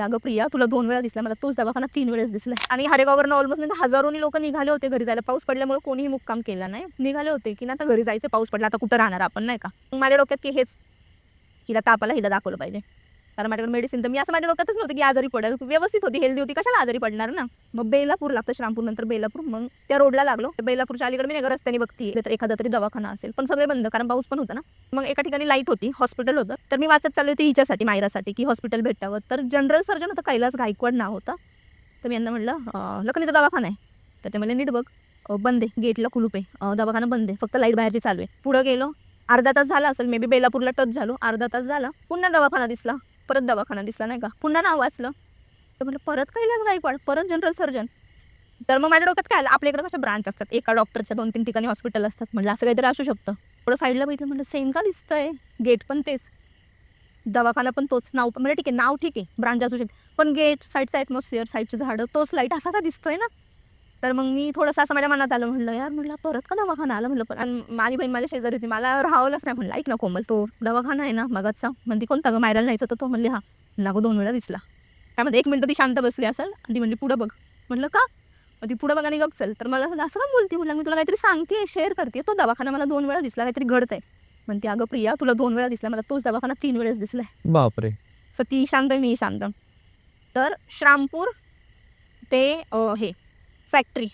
अगं प्रिया, तुला 2 वेळा दिसला, मला तोच दवाखाना 3 वेळेस दिसला. आणि हरेगाववरनं ऑलमोस्ट नाही हजारोनी लोक निघाले होते घरी जायला. पाऊस पडल्यामुळे कोणीही मुक्काम केला नाही. निघाले होते की ना आता घरी जायचं, पाऊस पडला आता कुठं राहणार आपण, नाही का. माझ्या डोक्यात की हेच, हिला तापाला हिला दाखवलं पाहिजे. कारण माझ्याकडे मेडिसिन तर मी असं माझ्या डोक्यातच नव्हतं की आजारी पडेल. व्यवस्थित होती, हेल्दी होती, कशाला आजारी पडणार ना. मग बेलापूर लागतं, श्रामपूर नंतर बेलापूर. मग त्या रोडला लागलो. बेलापूरच्या अलीकडे मी नाही रस्त्याने बघती तर एखादा तरी दवाखाना असेल, पण सगळे बंद कारण पाऊस पण होता ना. मग एका ठिकाणी लाईट होती, हॉस्पिटल होतं. तर मी वाचत चालली होती हिच्यासाठी, मायरासाठी, की हॉस्पिटल भेटावं. तर जनरल सर्जन होतं, कैलास गायकवाड नाव होतं. तर मी यांना म्हणलं लखनीचा दवाखाना आहे. तर ते म्हणले नीट बघ, बंद आहे, गेटला कुलूप आहे, दवाखाना बंद आहे, फक्त लाईट बाहेरची चालू आहे. पुढं गेलो, अर्धा तास झाला असेल, मे बी बेलापूरला टच झालो, अर्धा तास झाला. पुन्हा दवाखाना दिसला, परत दवाखाना दिसला, नाही का. पुन्हा नाव वाचलं तर म्हणलं परत कैलास गायकवाड, परत जनरल सर्जन. तर मग माझ्या डोक्यात काय आलं, आपल्याकडे कशा ब्रांच असतात, एका डॉक्टरच्या 2-3 ठिकाणी हॉस्पिटल असतात. म्हटलं असं काहीतरी असू शकतं. थोडं साईडला बघितलं, म्हटलं सेम का दिसतंय, गेट पण तेच, दवाखाना पण तोच, नाव पण म्हणजे ठीक आहे, नाव ठीक आहे, ब्रांच असू शकते, पण गेट, साईडचं ॲटमॉस्फिअर, साईडचे झाडं, तोच लाईट असा का दिसतोय ना. तर मग मी थोडंसं असं माझ्या मनात आलं, म्हटलं यार, म्हटलं परत का दवाखाना आला, म्हटलं. आणि माझी बहीण माझ्या शेजारी होती, मला राहावलंच नाही. म्हटलं ऐक ना कोमल, तो दवाखाना आहे ना मगाचा, म्हणते कोणता गं, मायराला न्यायचं होतं तो. म्हणले हां. लागो 2 वेळा दिसला. काय म्हणते 1 मिनिट ती शांत बसली असेल आणि ती म्हणली पुढं बघ. म्हटलं का. मग ती पुढं बघ आणि गप चल. तर मला असं का बोलते, म्हटलं मी तुला काहीतरी सांगते, शेअर करते, तो दवाखाना मला 2 वेळा दिसला, काहीतरी घडतंय. म्हणते अगं प्रिया, तुला 2 वेळा दिसला, मला तोच दवाखाना 3 वेळेस दिसलाय. बापरे. तर ती शांत, मी शांत. तर श्रामपूर ते हे फॅक्टरी,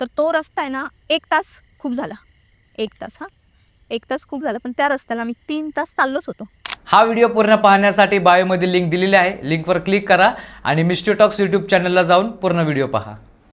तर तो रस्ता आहे ना 1 तास खूप झाला. 1 तास, हां 1 तास खूप झाला, पण त्या रस्त्याला मी 3 तास चाललोच होतो. हा व्हिडिओ पूर्ण पाहण्यासाठी बायोमध्ये लिंक दिलेली आहे, लिंकवर क्लिक करा आणि मिस्टर टॉक्स यूट्यूब चॅनलला जाऊन पूर्ण व्हिडिओ पहा.